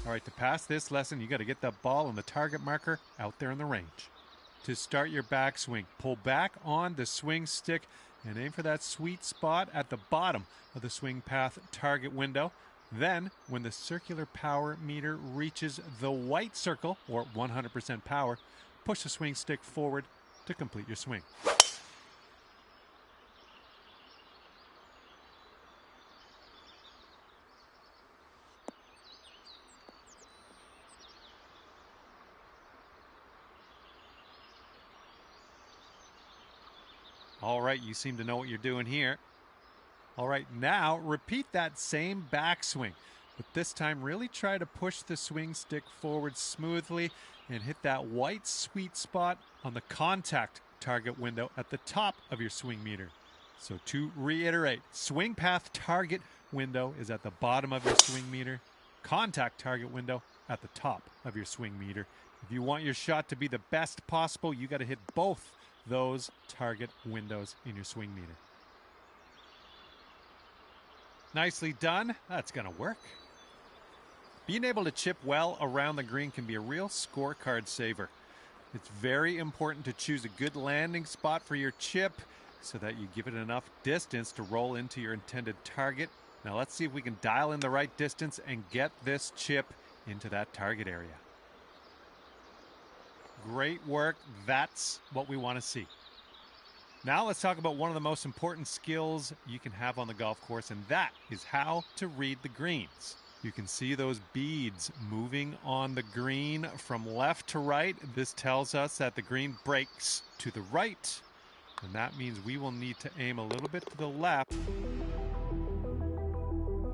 All right, to pass this lesson, you got to get that ball on the target marker out there in the range. To start your backswing, pull back on the swing stick and aim for that sweet spot at the bottom of the swing path target window. Then, when the circular power meter reaches the white circle, or 100% power, push the swing stick forward to complete your swing. All right, you seem to know what you're doing here. All right, now repeat that same backswing, but this time really try to push the swing stick forward smoothly and hit that white sweet spot on the contact target window at the top of your swing meter. So to reiterate, swing path target window is at the bottom of your swing meter, contact target window at the top of your swing meter. If you want your shot to be the best possible, you got to hit both those target windows in your swing meter. Nicely done. That's going to work. Being able to chip well around the green can be a real scorecard saver. It's very important to choose a good landing spot for your chip so that you give it enough distance to roll into your intended target. Now let's see if we can dial in the right distance and get this chip into that target area. Great work. That's what we want to see. Now let's talk about one of the most important skills you can have on the golf course, and that is how to read the greens. You can see those beads moving on the green from left to right. This tells us that the green breaks to the right, and that means we will need to aim a little bit to the left.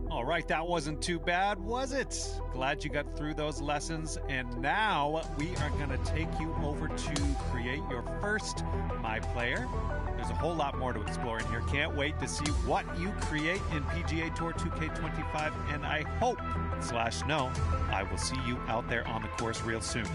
All right, that wasn't too bad, was it? Glad you got through those lessons. And now we are going to take you over to create your first My Player. There's a whole lot more to explore in here. Can't wait to see what you create in PGA Tour 2K25. And I hope/know I will see you out there on the course real soon.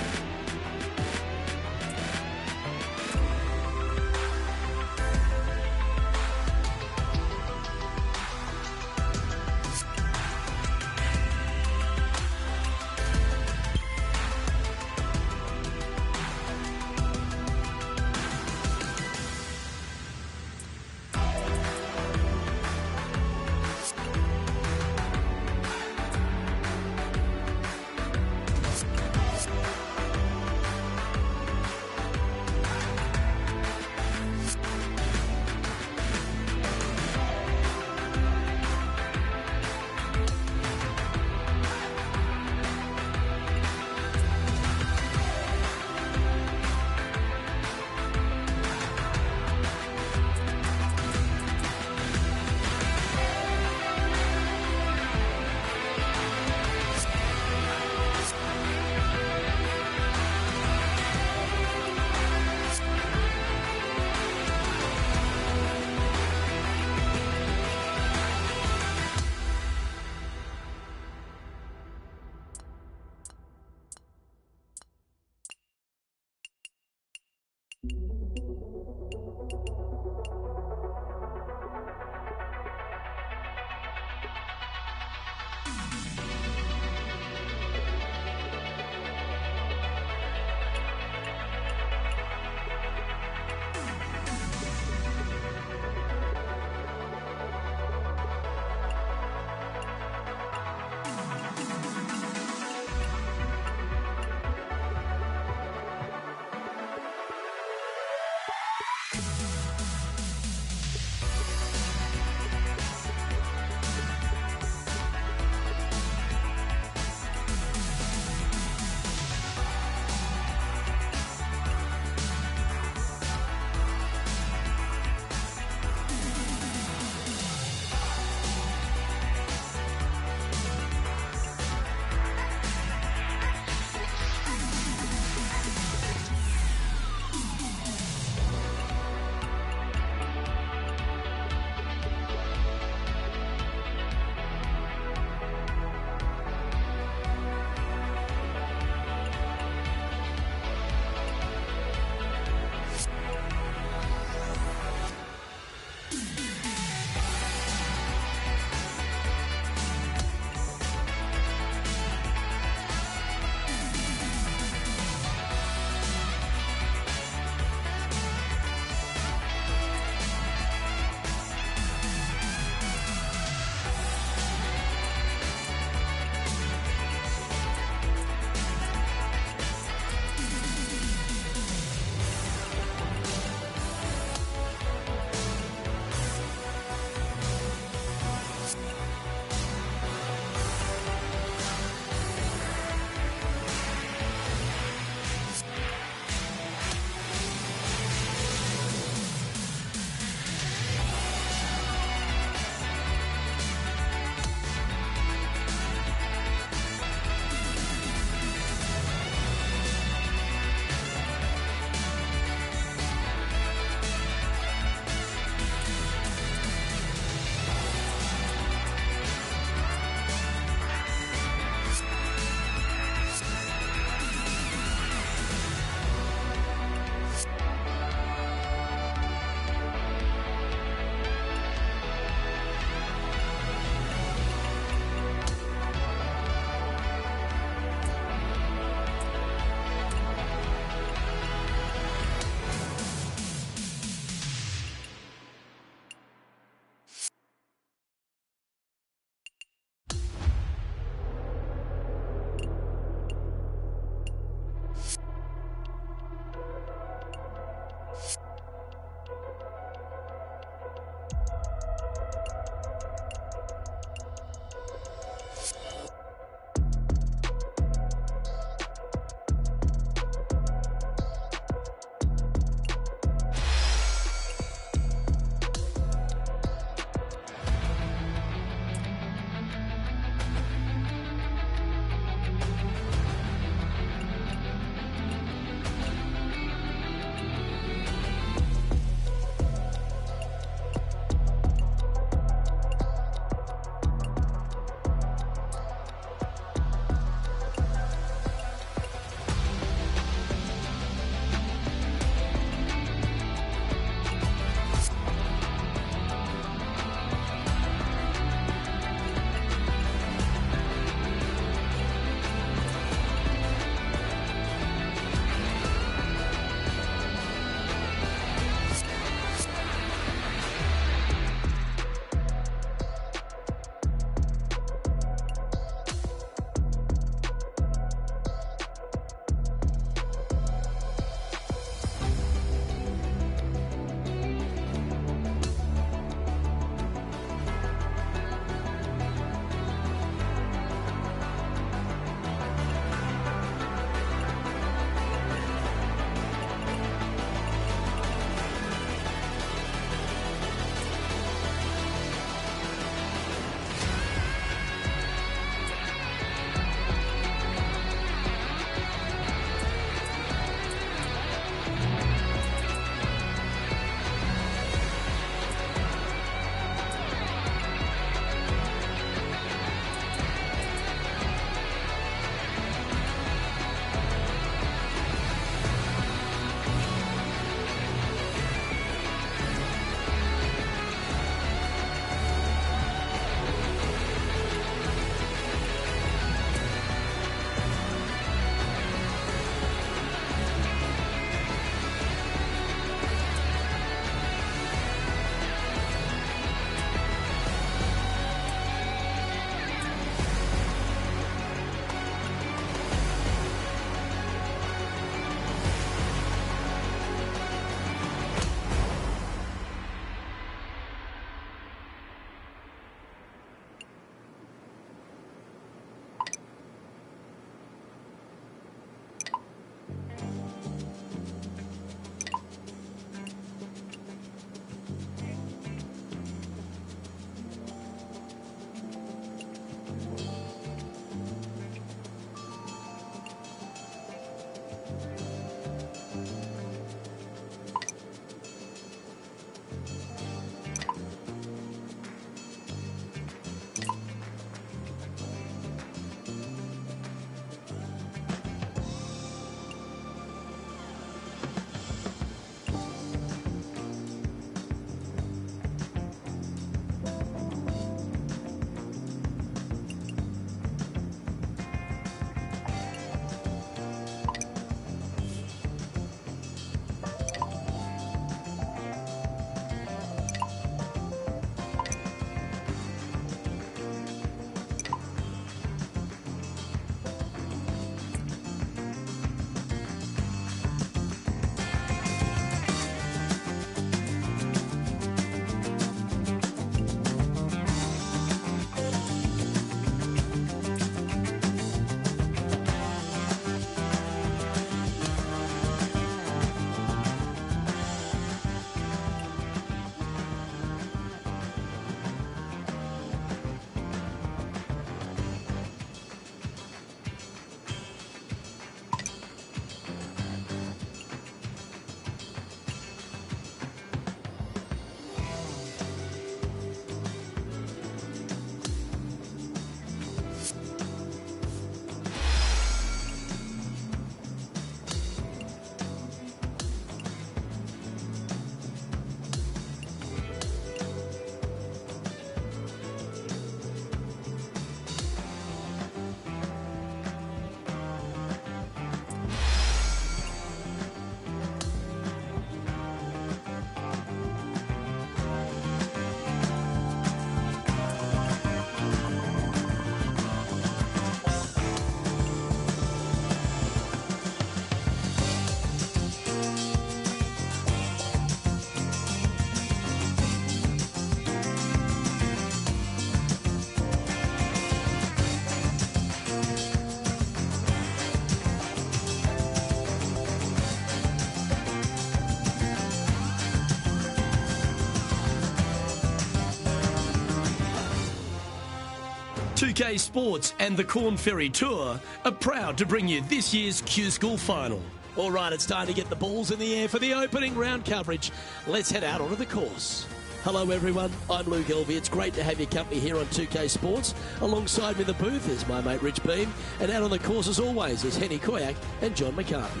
2K Sports and the Corn Ferry Tour are proud to bring you this year's Q School Final. All right, it's time to get the balls in the air for the opening round coverage. Let's head out onto the course. Hello everyone, I'm Luke Elvey. It's great to have your company here on 2K Sports. Alongside me in the booth is my mate Rich Beam, and out on the course as always is Henny Koyak and John McCarthy.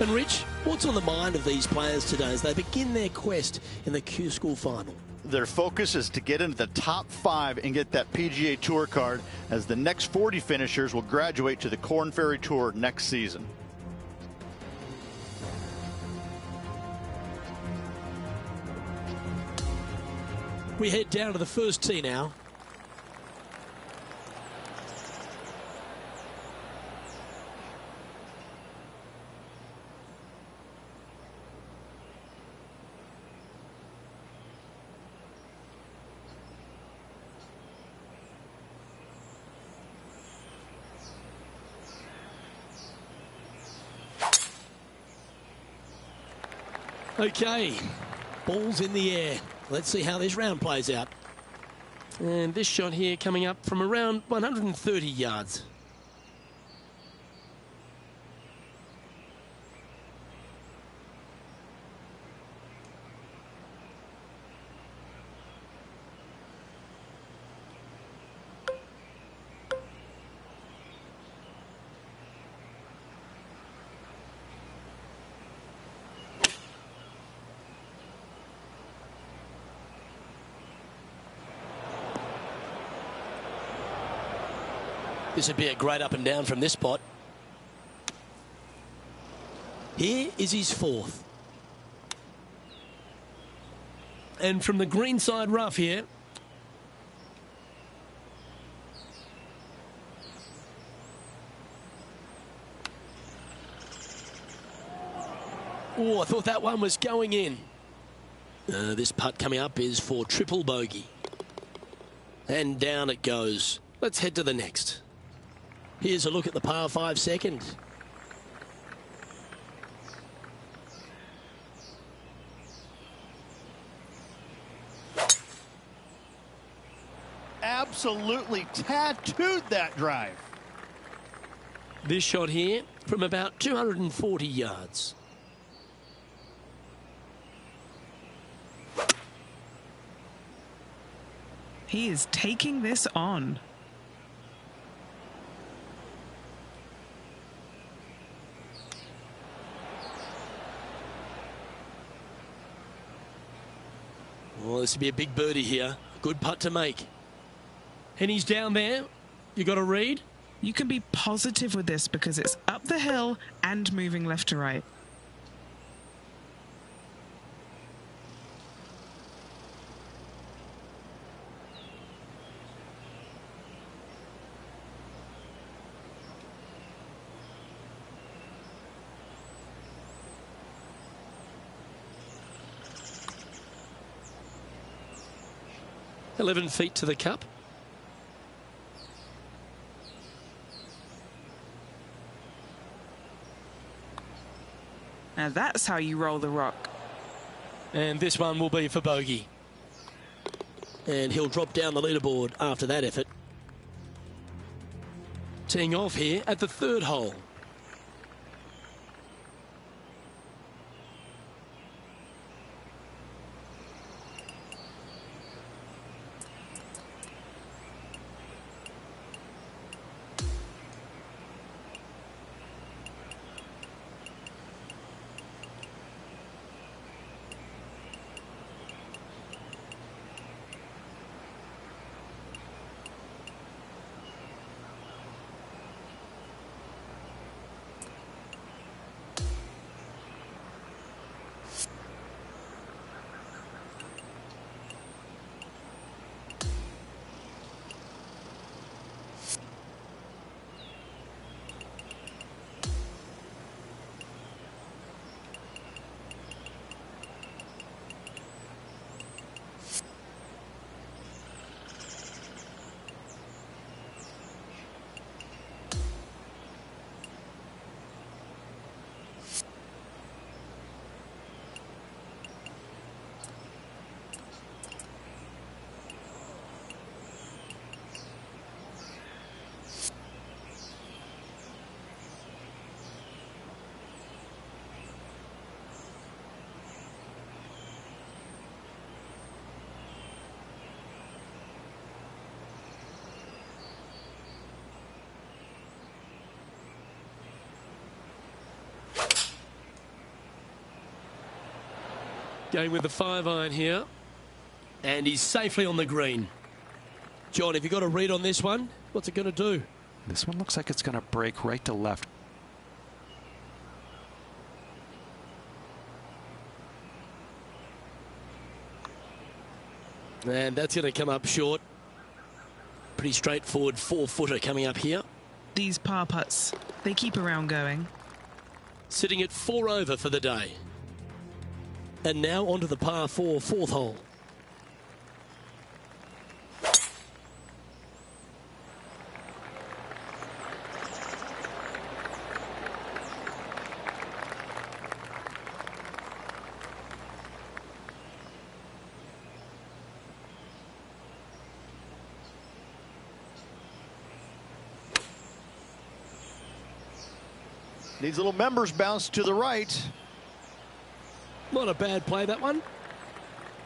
And Rich, what's on the mind of these players today as they begin their quest in the Q School Final? Their focus is to get into the top 5 and get that PGA Tour card, as the next 40 finishers will graduate to the Corn Ferry Tour next season. We head down to the first tee now. Okay, balls in the air. Let's see how this round plays out. And this shot here coming up from around 130 yards. This would be a great up and down from this spot. Here is his fourth. And from the green side rough here. Oh, I thought that one was going in. This putt coming up is for triple bogey. And down it goes. Let's head to the next. Here's a look at the par 5 second. Absolutely tattooed that drive. This shot here from about 240 yards. He is taking this on. Well, this would be a big birdie here. Good putt to make. And he's down there. You got a read? You can be positive with this because it's up the hill and moving left to right. $11 feet to the cup. Now that's how you roll the rock. And this one will be for bogey. And he'll drop down the leaderboard after that effort. Teeing off here at the third hole. Going with the 5-iron here. And he's safely on the green. John, have you got a read on this one? What's it going to do? This one looks like it's going to break right to left. And that's going to come up short. Pretty straightforward 4-footer coming up here. These par putts, they keep a round going. Sitting at 4 over for the day. And now onto the par 4 fourth hole. Needs a little members bounce to the right. Not a bad play, that one.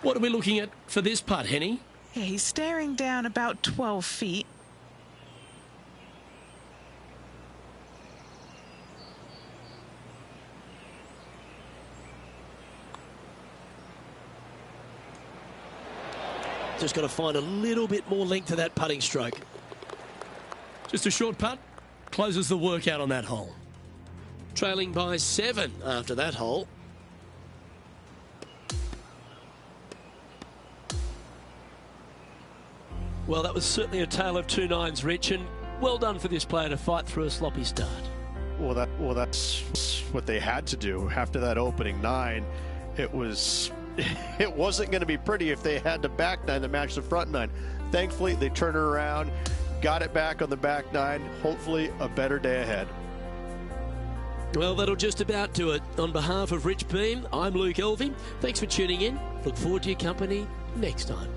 What are we looking at for this putt, Henny? Yeah, he's staring down about 12 feet. Just got to find a little bit more length to that putting stroke. Just a short putt. Closes the work out on that hole. Trailing by 7 after that hole. Well, that was certainly a tale of two nines, Rich, and well done for this player to fight through a sloppy start. Well, that's what they had to do after that opening 9. It wasn't going to be pretty if they had the back 9 to match the front 9. Thankfully, they turned it around, got it back on the back 9. Hopefully, a better day ahead. Well, that'll just about do it. On behalf of Rich Beam, I'm Luke Elvey. Thanks for tuning in. Look forward to your company next time.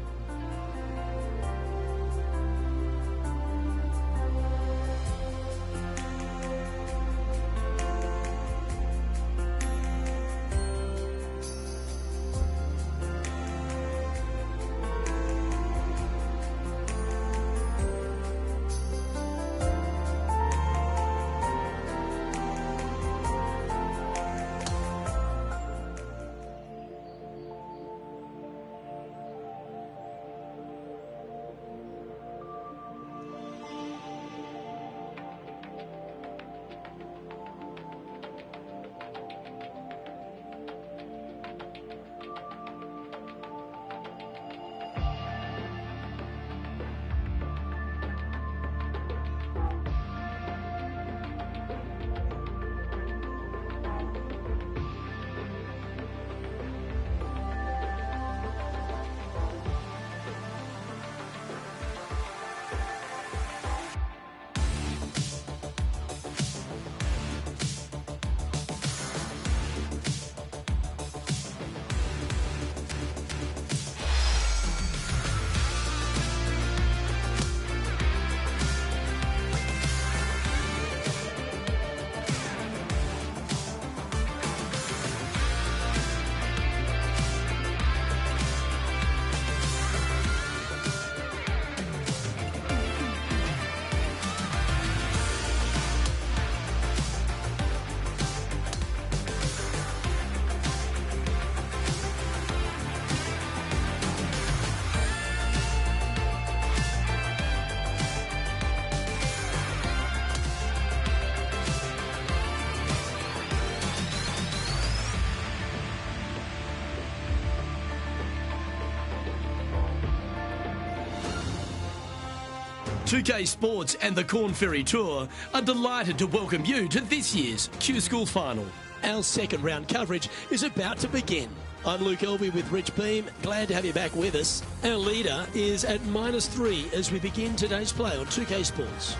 .2K Sports and the Corn Ferry Tour are delighted to welcome you to this year's Q School Final. Our second round coverage is about to begin. I'm Luke Elvey with Rich Beam. Glad to have you back with us. Our leader is at -3 as we begin today's play on 2K Sports.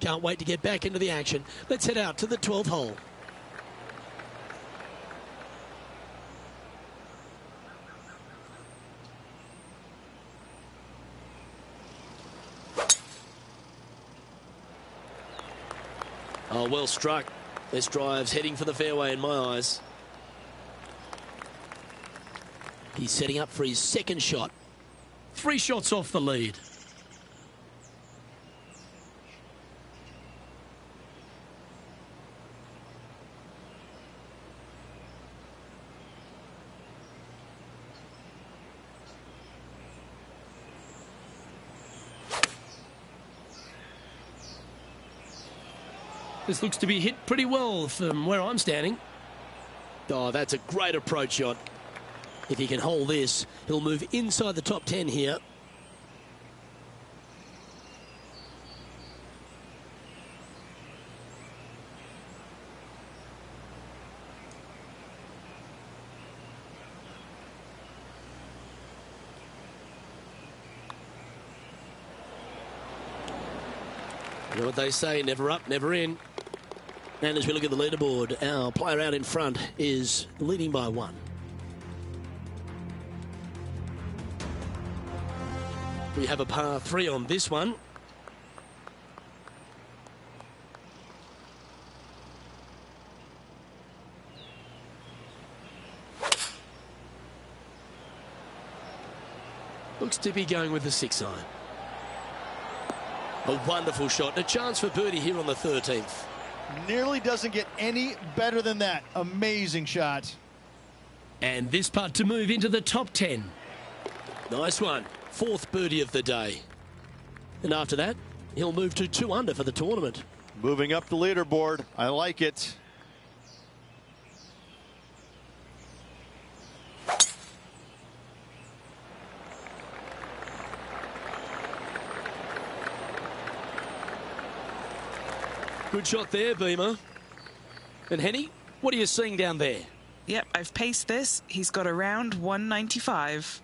Can't wait to get back into the action. Let's head out to the 12th hole. Oh, well struck. This drive's heading for the fairway in my eyes. He's setting up for his second shot. 3 shots off the lead. This looks to be hit pretty well from where I'm standing. Oh, that's a great approach shot. If he can hold this, he'll move inside the top 10 here. You know what they say, never up, never in. And as we look at the leaderboard, our player out in front is leading by 1. We have a par 3 on this one. Looks to be going with the 6-iron. A wonderful shot. A chance for birdie here on the 13th. Nearly doesn't get any better than that. Amazing shot. And this putt to move into the top 10. Nice one. 4th birdie of the day. And after that, he'll move to 2 under for the tournament. Moving up the leaderboard. I like it. Good shot there, Beamer. And Henny, what are you seeing down there? Yep, I've paced this. He's got around 195.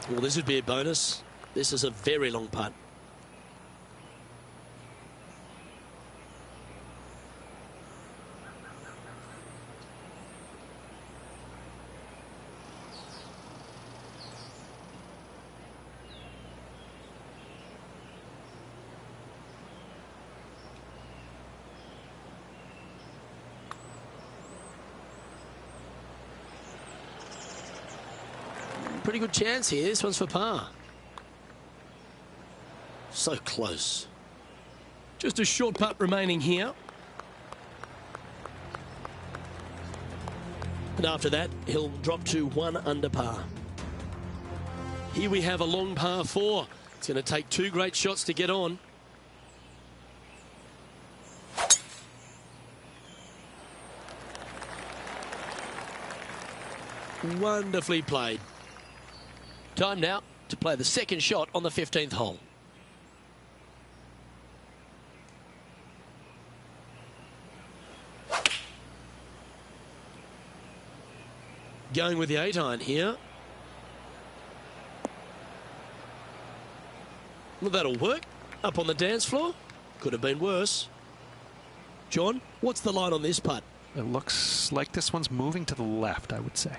Well, this would be a bonus. This is a very long putt. Pretty good chance here. This one's for par. So close. Just a short putt remaining here. And after that, he'll drop to 1 under par. Here we have a long par 4. It's going to take 2 great shots to get on. Wonderfully played. Time now to play the second shot on the 15th hole. Going with the 8-iron here. Well, that'll work. Up on the dance floor. Could have been worse. John, what's the line on this putt? It looks like this one's moving to the left, I would say.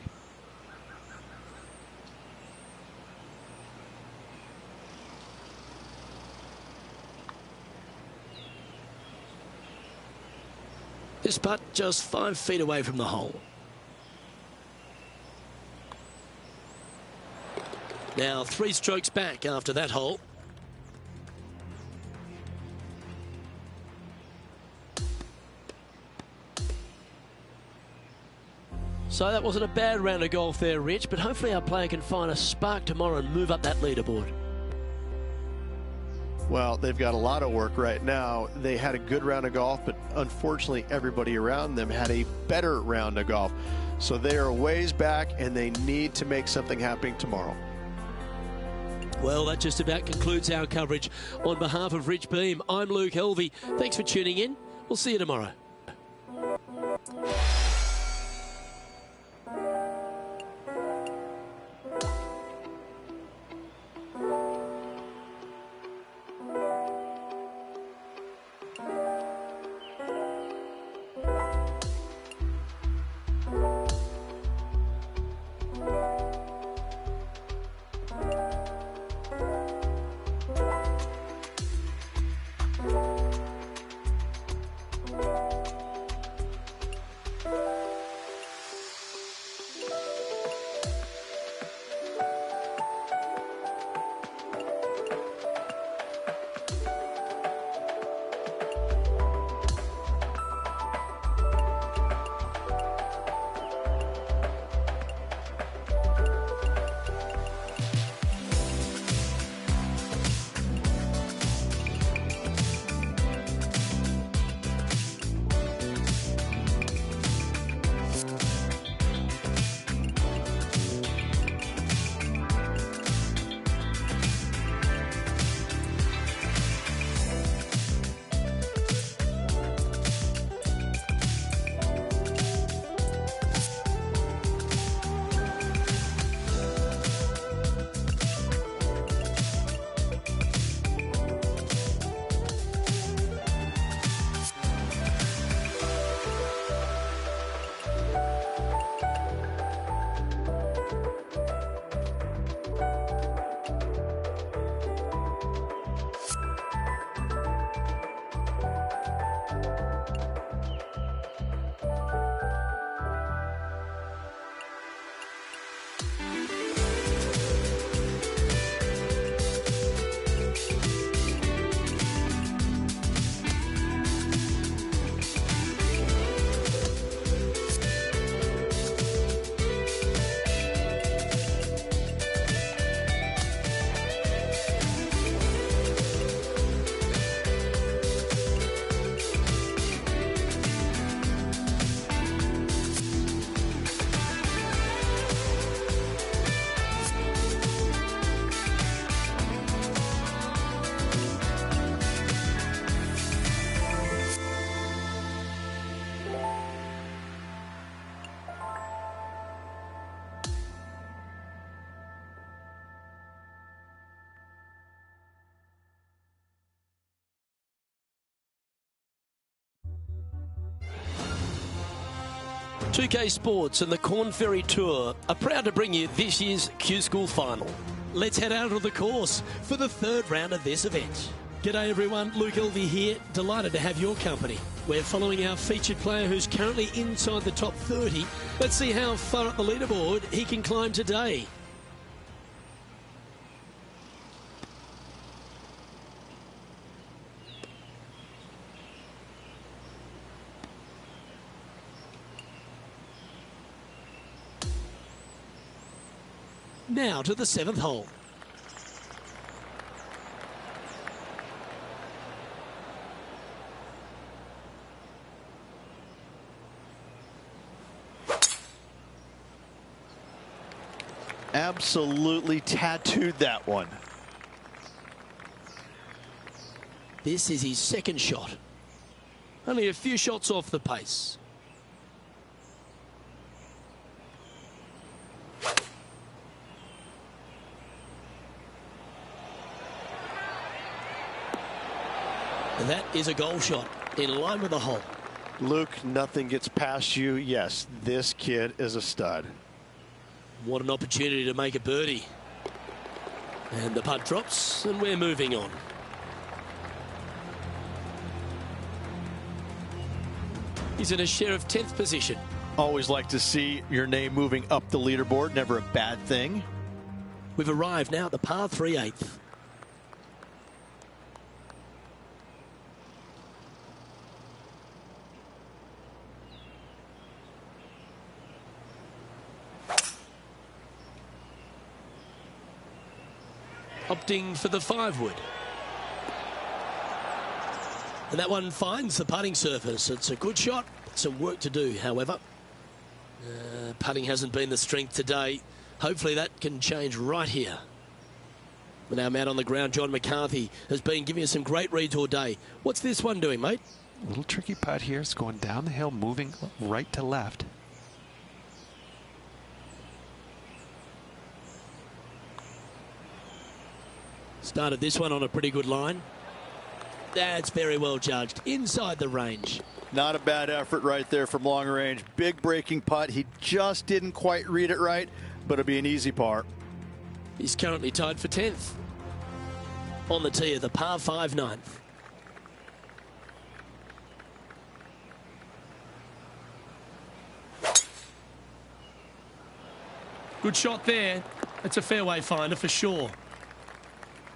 This putt just 5 feet away from the hole. Now 3 strokes back after that hole. So that wasn't a bad round of golf there, Rich, but hopefully our player can find a spark tomorrow and move up that leaderboard. Well, they've got a lot of work right now. They had a good round of golf, but unfortunately everybody around them had a better round of golf. So they are ways back, and they need to make something happen tomorrow. Well, that just about concludes our coverage. On behalf of Rich Beam, I'm Luke Helvey. Thanks for tuning in. We'll see you tomorrow. 2K Sports and the Corn Ferry Tour are proud to bring you this year's Q School Final. Let's head out of the course for the third round of this event. G'day everyone, Luke Elvey here, delighted to have your company. We're following our featured player who's currently inside the top 30. Let's see how far up the leaderboard he can climb today. Now to the 7th hole. Absolutely tattooed that one. This is his second shot. Only a few shots off the pace. And that is a goal shot in line with the hole. Luke, nothing gets past you. Yes, this kid is a stud. What an opportunity to make a birdie. And the putt drops, and we're moving on. He's in a share of 10th position. Always like to see your name moving up the leaderboard. Never a bad thing. We've arrived now at the par 3 8th. Opting for the 5-wood. And that one finds the putting surface. It's a good shot. Some work to do, however. Putting hasn't been the strength today. Hopefully that can change right here. But now man on the ground, John McCarthy, has been giving us some great reads all day. What's this one doing, mate? Little tricky putt here. It's going down the hill, moving right to left. Started this one on a pretty good line. That's very well judged. Inside the range. Not a bad effort right there from long range. Big breaking putt. He just didn't quite read it right, but it'll be an easy par. He's currently tied for 10th. On the tee of the par 5 ninth. Good shot there. It's a fairway finder for sure.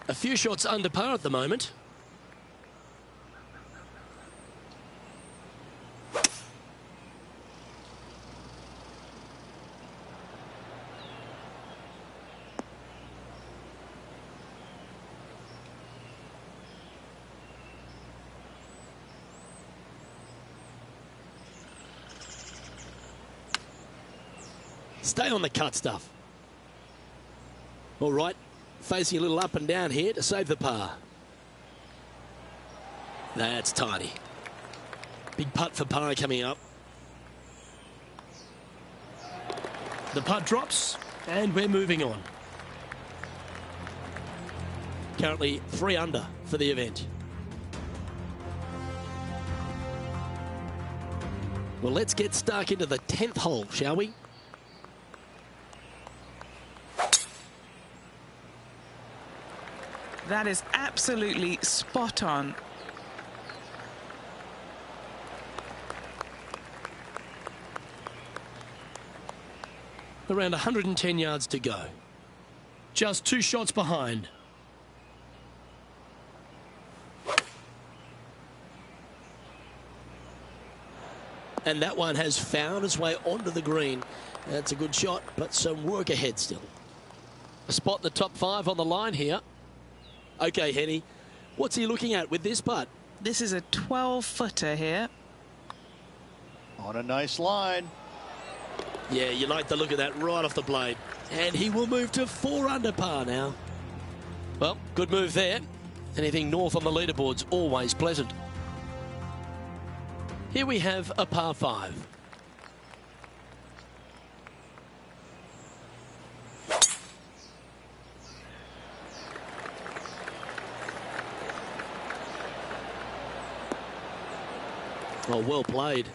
A few shots under par at the moment. Stay on the cut stuff. All right, facing a little up and down here to save the par. That's tidy. Big putt for par coming up. The putt drops, and we're moving on. Currently 3 under for the event. Well, let's get stuck into the 10th hole, shall we? That is absolutely spot on. Around 110 yards to go. Just 2 shots behind. And that one has found its way onto the green. That's a good shot, but some work ahead still. A spot in the top 5 on the line here. Okay, Henny, what's he looking at with this putt? This is a 12-footer here. On a nice line. Yeah, you like the look of that right off the blade. And he will move to 4 under par now. Well, good move there. Anything north on the leaderboard's always pleasant. Here we have a par 5. Oh, well played.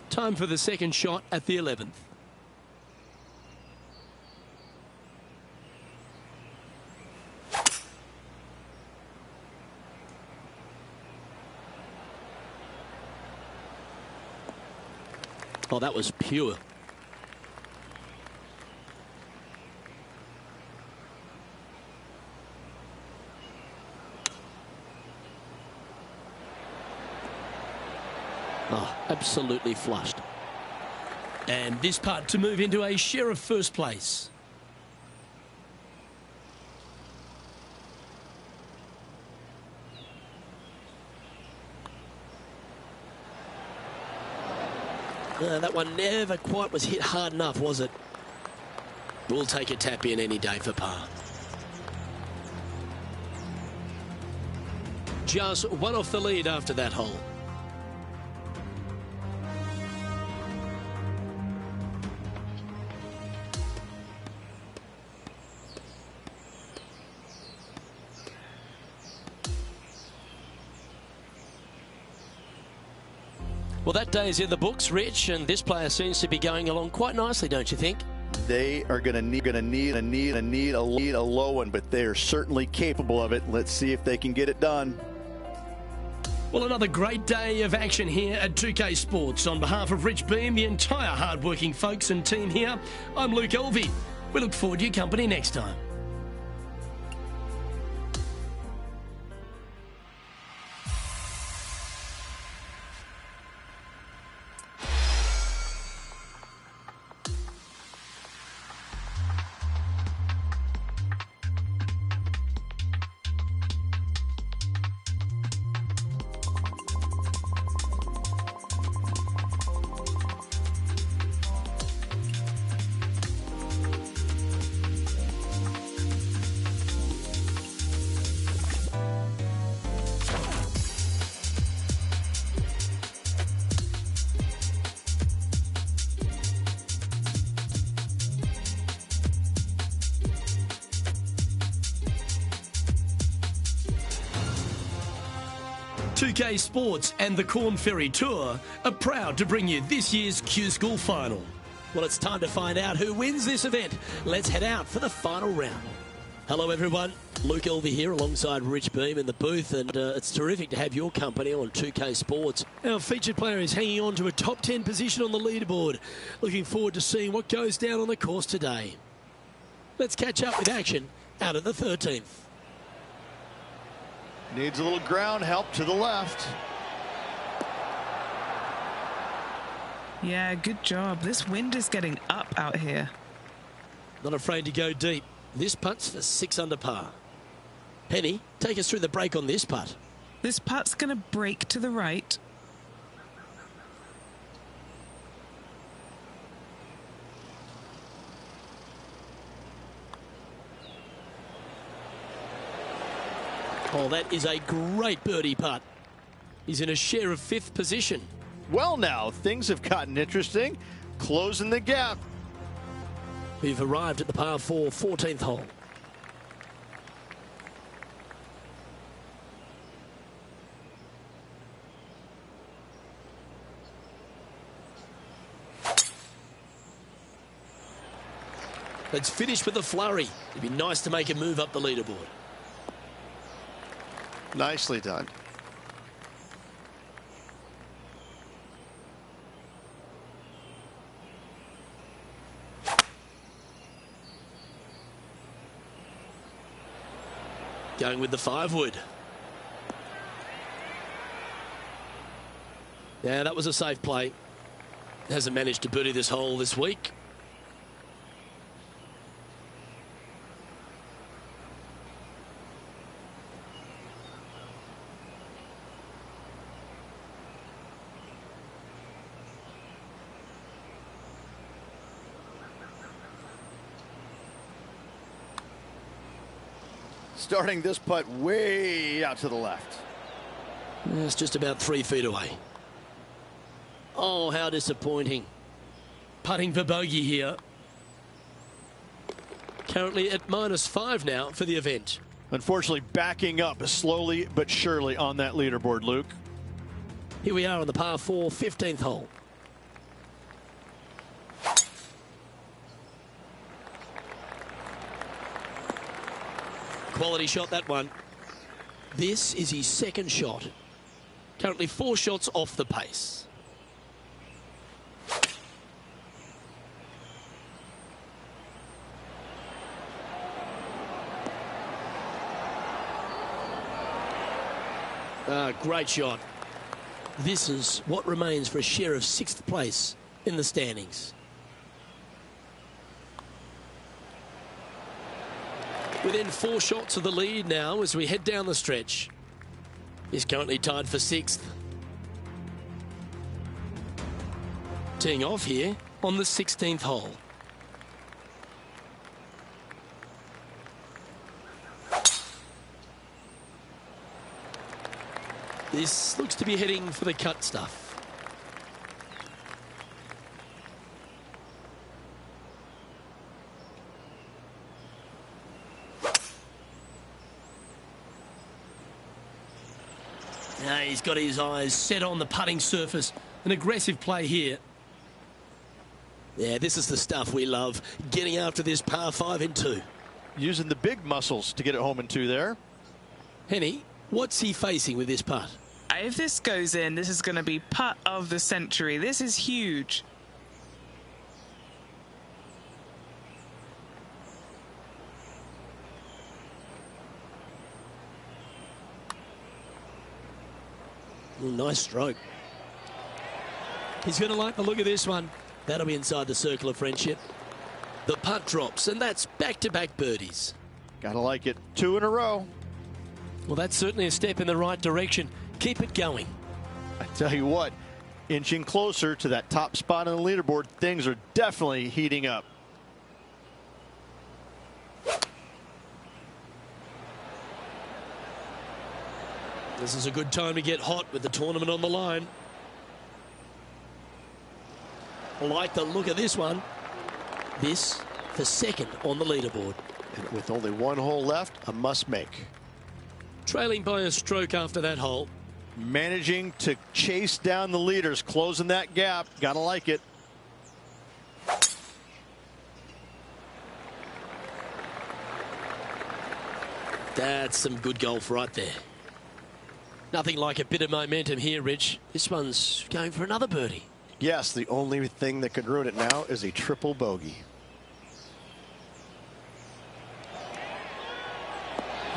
Time for the second shot at the 11th. Oh, that was pure. Oh, absolutely flushed. And this putt to move into a share of first place. That one never quite was hit hard enough, was it? We'll take a tap in any day for par. Just 1 off the lead after that hole. Well, that day is in the books, Rich, and this player seems to be going along quite nicely, don't you think? They are going to need a low one, but they are certainly capable of it. Let's see if they can get it done. Well, another great day of action here at 2K Sports. On behalf of Rich Beam, the entire hard-working folks and team here, I'm Luke Elvey. We look forward to your company next time. 2K Sports and the Corn Ferry Tour are proud to bring you this year's Q School Final. Well, it's time to find out who wins this event. Let's head out for the final round. Hello, everyone. Luke Elvey here alongside Rich Beam in the booth, and it's terrific to have your company on 2K Sports. Our featured player is hanging on to a top 10 position on the leaderboard. Looking forward to seeing what goes down on the course today. Let's catch up with action out of the 13th. Needs a little ground help to the left. Yeah, good job. This wind is getting up out here. Not afraid to go deep. This putt's for 6 under par. Penny, take us through the break on this putt. This putt's going to break to the right. Oh, that is a great birdie putt. He's in a share of 5th position. Well, now things have gotten interesting. Closing the gap. We've arrived at the par 4 14th hole. Let's finish with a flurry. It'd be nice to make a move up the leaderboard. Nicely done. Going with the 5-wood. Yeah, that was a safe play. Hasn't managed to birdie this hole this week. Starting this putt way out to the left. It's just about 3 feet away. Oh, how disappointing. Putting for bogey here. Currently at -5 now for the event. Unfortunately, backing up slowly but surely on that leaderboard, Luke. Here we are on the par 4 15th hole. Quality shot, that one. This is his 2nd shot. Currently 4 shots off the pace. Great shot. This is what remains for a share of 6th place in the standings. Within 4 shots of the lead now as we head down the stretch. He's currently tied for 6th. Teeing off here on the 16th hole. This looks to be heading for the cut stuff. Now he's got his eyes set on the putting surface. An aggressive play here. Yeah, this is the stuff we love. Getting after this par 5 in 2. Using the big muscles to get it home in 2 there. Henny, what's he facing with this putt? If this goes in, this is going to be putt of the century. This is huge. Ooh, nice stroke. He's going to like the look of this one. That'll be inside the circle of friendship. The putt drops, and that's back-to-back birdies. Gotta like it. 2 in a row. Well, that's certainly a step in the right direction. Keep it going. I tell you what, inching closer to that top spot on the leaderboard, things are definitely heating up. This is a good time to get hot with the tournament on the line. I like the look of this one. This for 2nd on the leaderboard. And with only 1 hole left, a must make. Trailing by a stroke after that hole. managing to chase down the leaders, closing that gap. Gotta like it. That's some good golf right there. Nothing like a bit of momentum here, Rich. This one's going for another birdie. Yes, the only thing that could ruin it now is a triple bogey.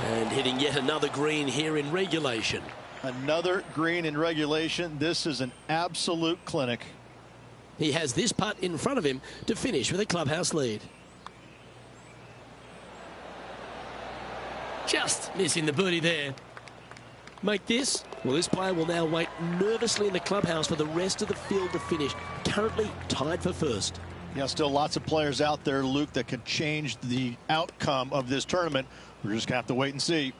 And hitting yet another green here in regulation. Another green in regulation. This is an absolute clinic. He has this putt in front of him to finish with a clubhouse lead. Just missing the birdie there. Make this. Well, this player will now wait nervously in the clubhouse for the rest of the field to finish. Currently tied for first. Yeah, still lots of players out there, Luke, that could change the outcome of this tournament. We're just going to have to wait and see.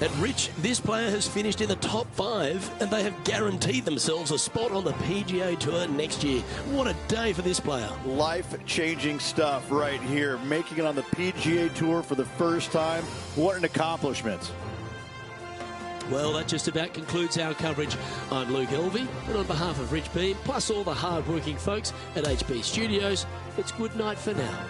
At Rich, this player has finished in the top 5 and they have guaranteed themselves a spot on the PGA Tour next year. What a day for this player. Life-changing stuff right here. Making it on the PGA Tour for the first time. What an accomplishment. Well, that just about concludes our coverage. I'm Luke Elvey, and on behalf of Rich Beam, plus all the hard-working folks at HB Studios, it's good night for now.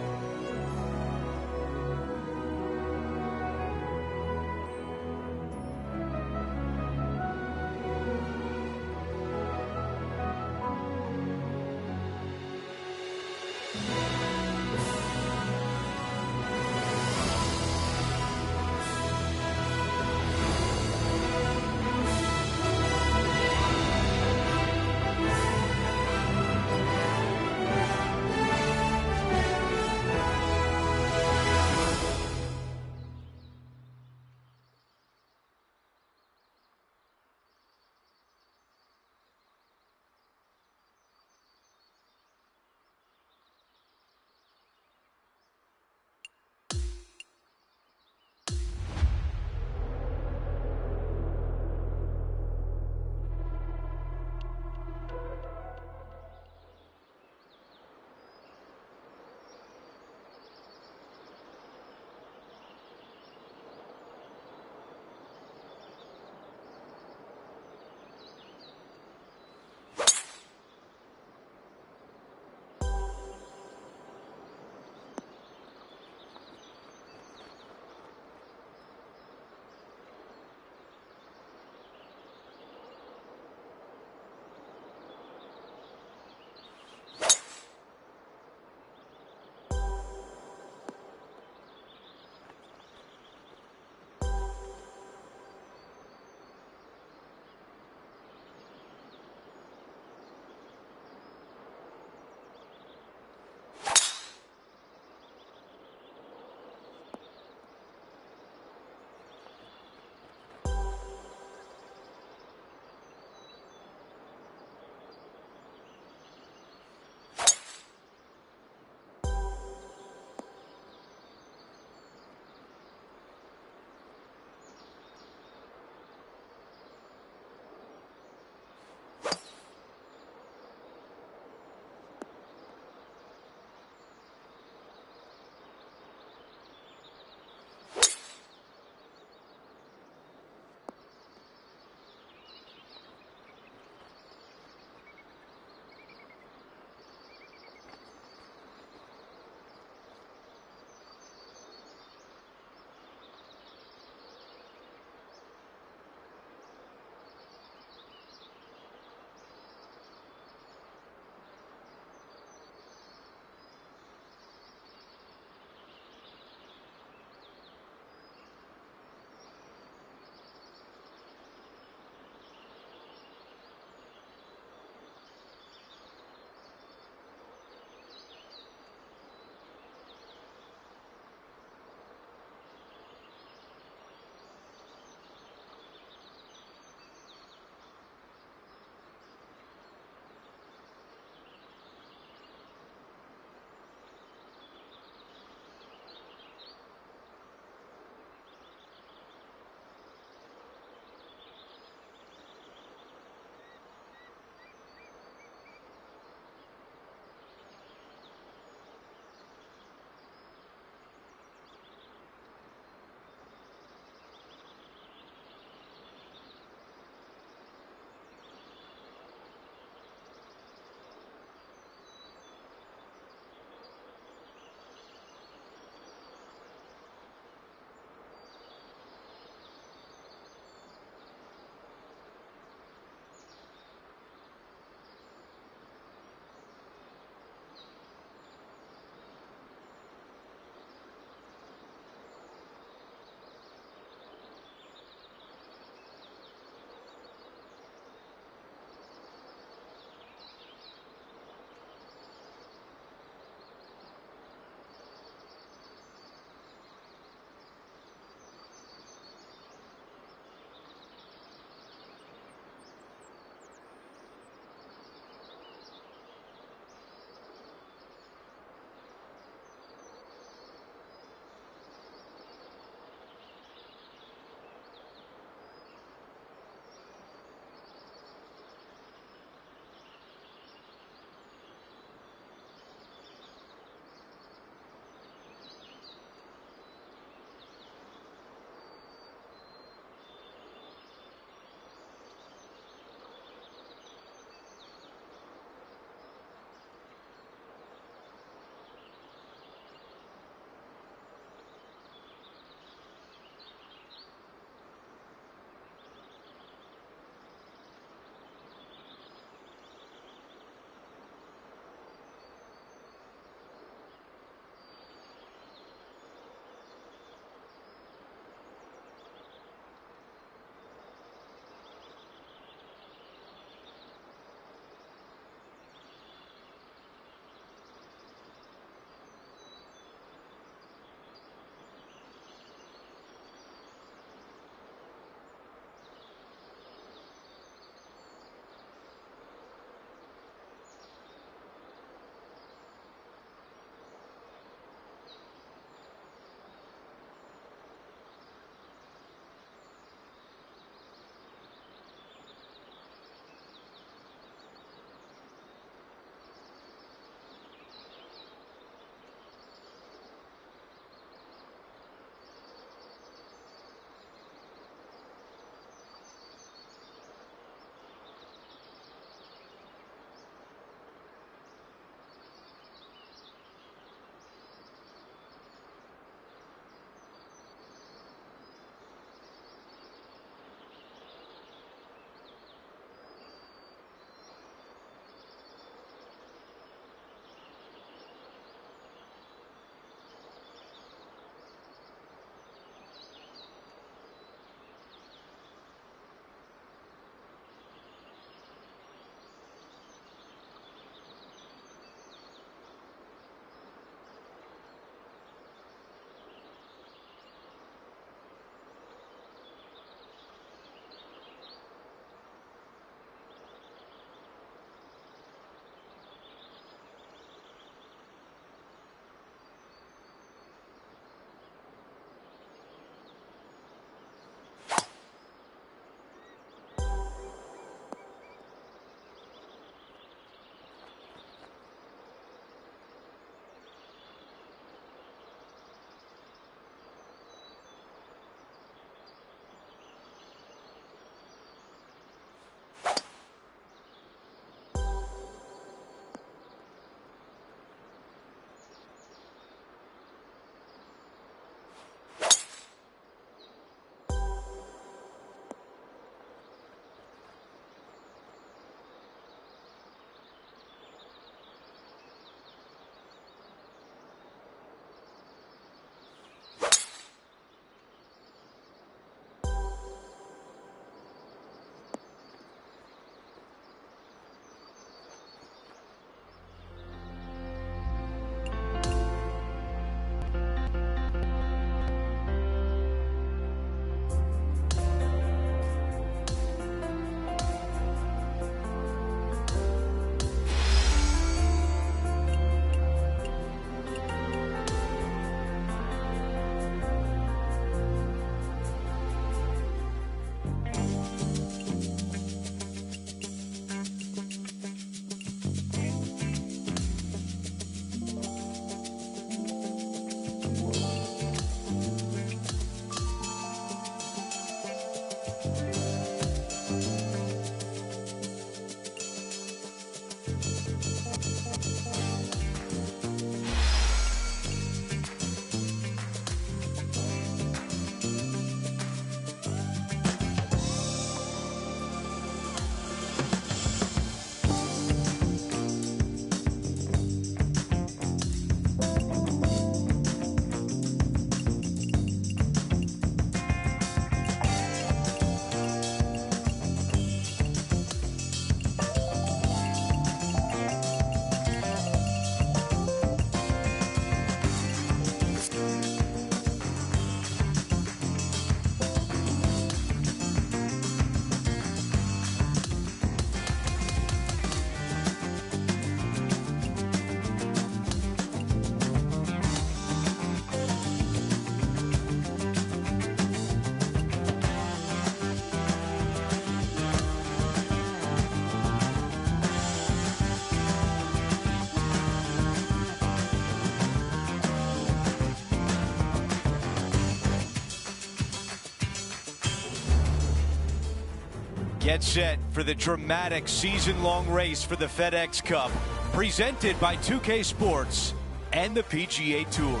Get set for the dramatic season-long race for the FedEx Cup, presented by 2K Sports and the PGA Tour.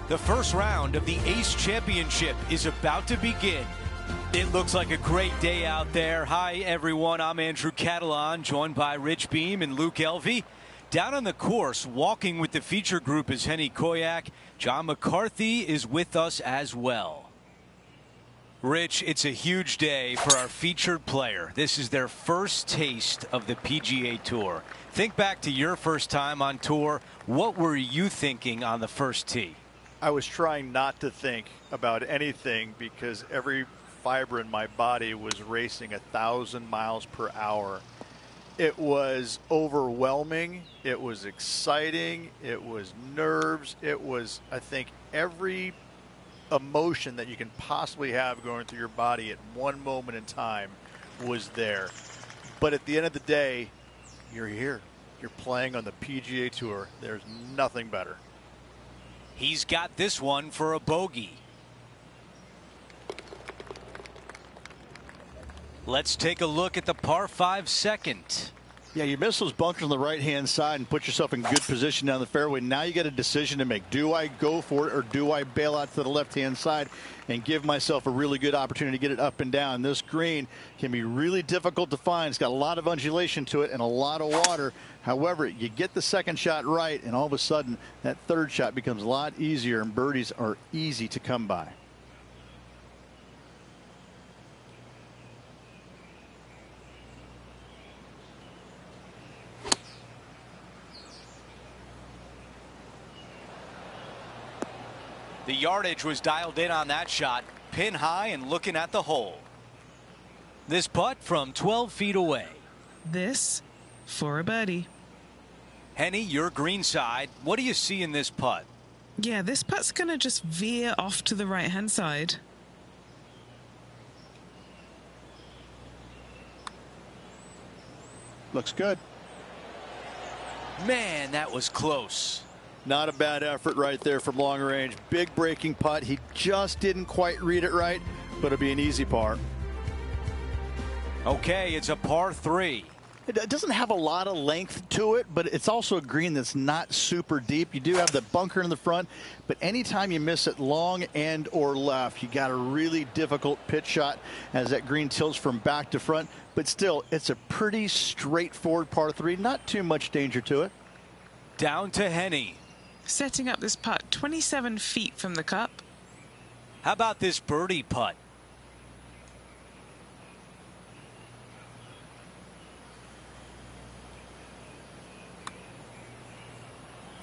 The first round of the Ace Championship is about to begin. It looks like a great day out there. Hi, everyone. I'm Andrew Catalan, joined by Rich Beam and Luke Elvey. Down on the course, walking with the feature group is Henny Koyak. John McCarthy is with us as well. Rich, it's a huge day for our featured player. This is their first taste of the PGA Tour. Think back to your first time on tour. What were you thinking on the first tee? I was trying not to think about anything because every fiber in my body was racing 1,000 miles per hour. It was overwhelming. It was exciting. It was nerves. It was, I think, every emotion that you can possibly have going through your body at one moment in time was there. But at the end of the day, you're here. You're playing on the PGA Tour. There's nothing better. He's got this one for a bogey. Let's take a look at the par 5 second. Yeah, you miss those bunkers on the right-hand side and put yourself in good position down the fairway. Now you got a decision to make. Do I go for it or do I bail out to the left-hand side and give myself a really good opportunity to get it up and down? This green can be really difficult to find. It's got a lot of undulation to it and a lot of water. However, you get the second shot right, and all of a sudden that third shot becomes a lot easier, and birdies are easy to come by. The yardage was dialed in on that shot, pin high and looking at the hole. This putt from 12 feet away. This for a birdie. Henny, your green side. What do you see in this putt? Yeah, this putt's going to just veer off to the right-hand side. Looks good. Man, that was close. Not a bad effort right there from long range. Big breaking putt. He just didn't quite read it right, but it'll be an easy par. Okay, it's a par 3. It doesn't have a lot of length to it, but it's also a green that's not super deep. You do have the bunker in the front, but anytime you miss it long and or left, you got a really difficult pitch shot as that green tilts from back to front. But still, it's a pretty straightforward par 3. Not too much danger to it. Down to Henny. Setting up this putt 27 feet from the cup. How about this birdie putt?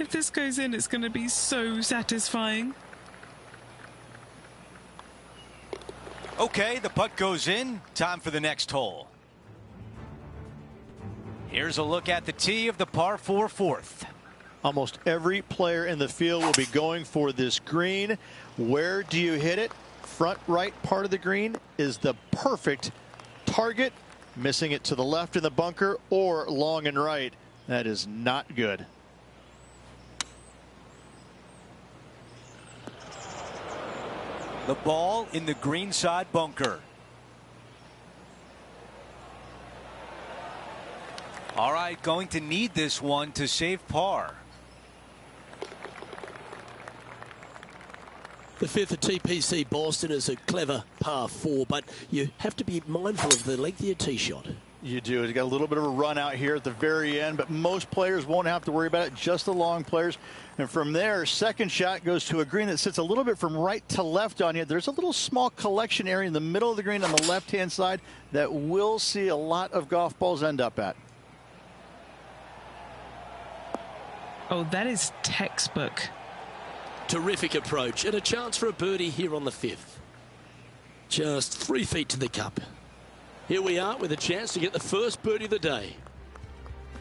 If this goes in, it's going to be so satisfying. Okay, the putt goes in. Time for the next hole. Here's a look at the tee of the par 4 fourth. Almost every player in the field will be going for this green. Where do you hit it? Front right part of the green is the perfect target. Missing it to the left in the bunker or long and right. That is not good. The ball in the green side bunker. All right, going to need this one to save par. The fifth at TPC Boston is a clever par 4, but you have to be mindful of the length of your tee shot. You do. It's got a little bit of a run out here at the very end, but most players won't have to worry about it, just the long players. And from there, second shot goes to a green that sits a little bit from right to left on you. There's a little small collection area in the middle of the green on the left-hand side that we'll see a lot of golf balls end up at. Oh, that is textbook. Terrific approach and a chance for a birdie here on the 5th. Just 3 feet to the cup. Here we are with a chance to get the first birdie of the day.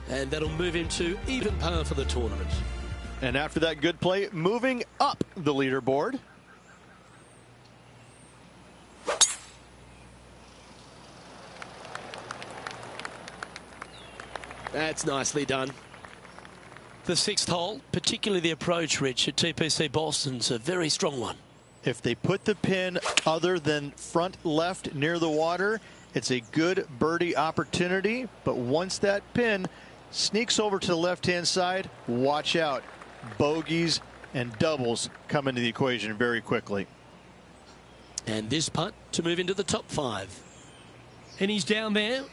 And that'll move him to even par for the tournament. And after that good play, moving up the leaderboard. That's nicely done. The 6th hole, particularly the approach, Rich, at TPC Boston's a very strong one. If they put the pin other than front left near the water It's a good birdie opportunity, but once that pin sneaks over to the left-hand side, watch out. Bogeys and doubles come into the equation very quickly. And this putt to move into the top 5. And he's down there.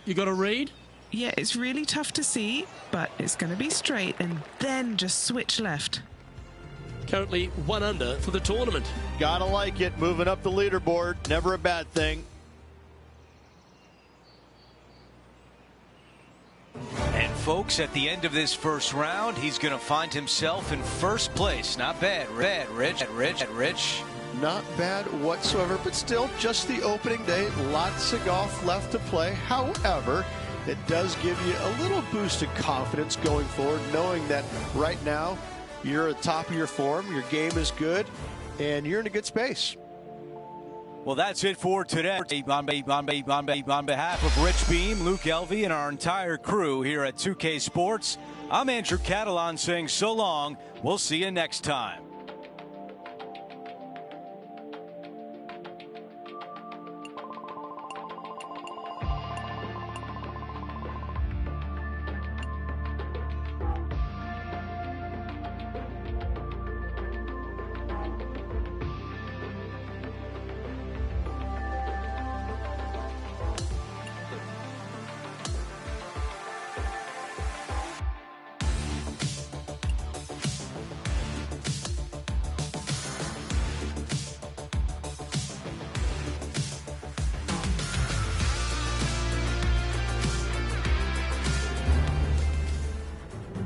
You got a read? Yeah, it's really tough to see, but it's going to be straight and then just switch left. Currently 1 under for the tournament. Gotta like it. Moving up the leaderboard. Never a bad thing. And folks, at the end of this first round, he's going to find himself in first place. Not bad, Rich. Not bad whatsoever, but still just the opening day. Lots of golf left to play. However, it does give you a little boost of confidence going forward, knowing that right now you're at the top of your form, your game is good, and you're in a good space. Well, that's it for today. On behalf of Rich Beam, Luke Elvey, and our entire crew here at 2K Sports, I'm Andrew Catalan saying so long. We'll see you next time.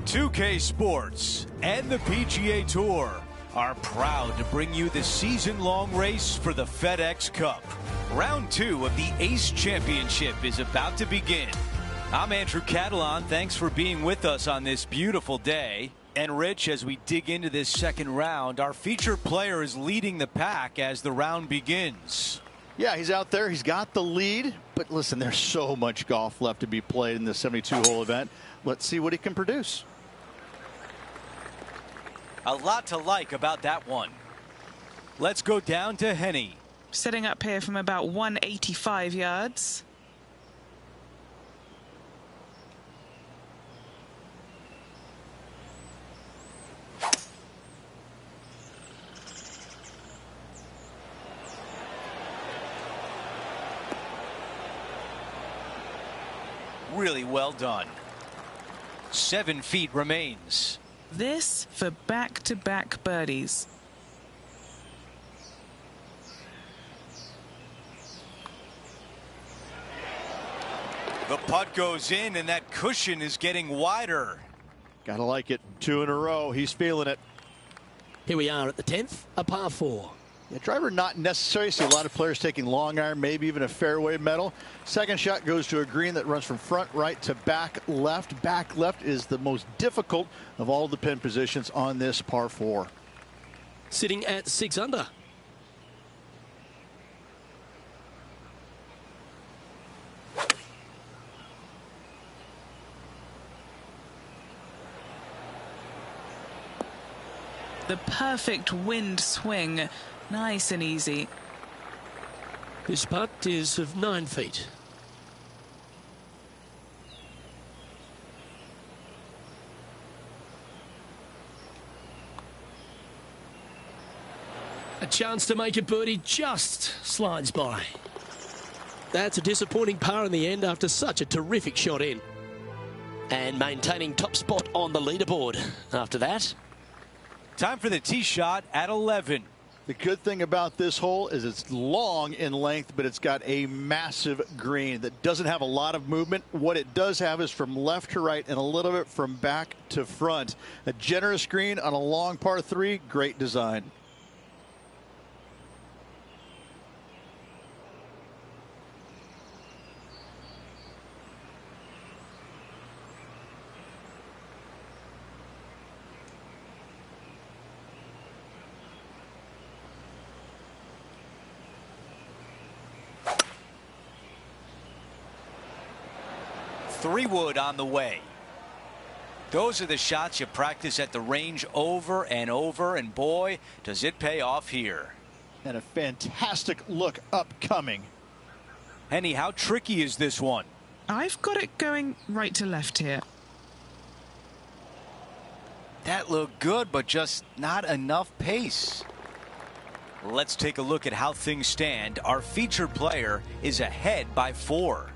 .2K Sports and the PGA Tour are proud to bring you the season-long race for the FedEx Cup. Round 2 of the Ace Championship is about to begin. I'm Andrew Catalan. Thanks for being with us on this beautiful day. And Rich, as we dig into this second round, our featured player is leading the pack as the round begins. Yeah, he's out there. He's got the lead. But listen, there's so much golf left to be played in this 72-hole event. Let's see what he can produce. A lot to like about that one. Let's go down to Henny. Setting up here from about 185 yards. Really well done. 7 feet remains. This for back-to-back birdies. The putt goes in, and that cushion is getting wider. Gotta like it. 2 in a row. He's feeling it. Here we are at the 10th, a par 4. Yeah, driver not necessary. See a lot of players taking long iron, maybe even a fairway metal. Second shot goes to a green that runs from front right to back left. Back left is the most difficult of all the pin positions on this par 4. Sitting at 6 under. The perfect wind swing. Nice and easy. This putt is of 9 feet. A chance to make a birdie just slides by. That's a disappointing par in the end after such a terrific shot in. And maintaining top spot on the leaderboard after that. Time for the tee shot at 11. The good thing about this hole is it's long in length, but it's got a massive green that doesn't have a lot of movement. What it does have is from left to right and a little bit from back to front. A generous green on a long par 3. Great design. Three wood on the way. Those are the shots you practice at the range over and over, and boy, does it pay off here. And a fantastic look upcoming. Henny, how tricky is this one? I've got it going right to left here. That looked good, but just not enough pace. Let's take a look at how things stand. Our featured player is ahead by 4.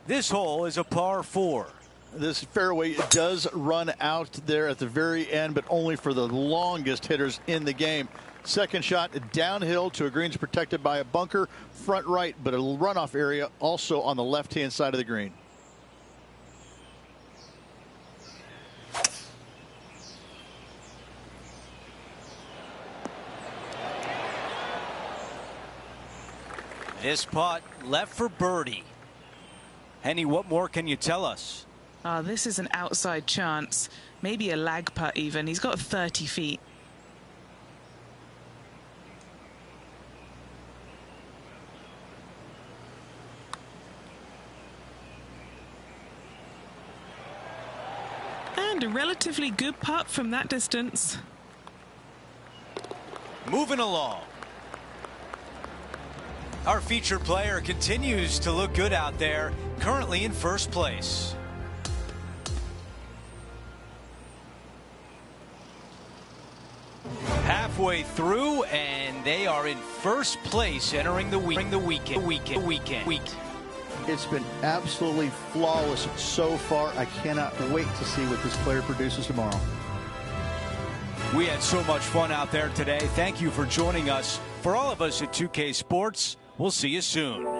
This hole is a par 4. This fairway does run out there at the very end, but only for the longest hitters in the game. Second shot downhill to a greens protected by a bunker, front right, but a runoff area also on the left-hand side of the green. This putt left for birdie. Henny, what more can you tell us? This is an outside chance. Maybe a lag putt even. He's got 30 feet. And a relatively good putt from that distance. Moving along. Our featured player continues to look good out there, currently in first place. Halfway through, and they are in first place entering the weekend. It's been absolutely flawless so far. I cannot wait to see what this player produces tomorrow. We had so much fun out there today. Thank you for joining us. For all of us at 2K Sports, we'll see you soon.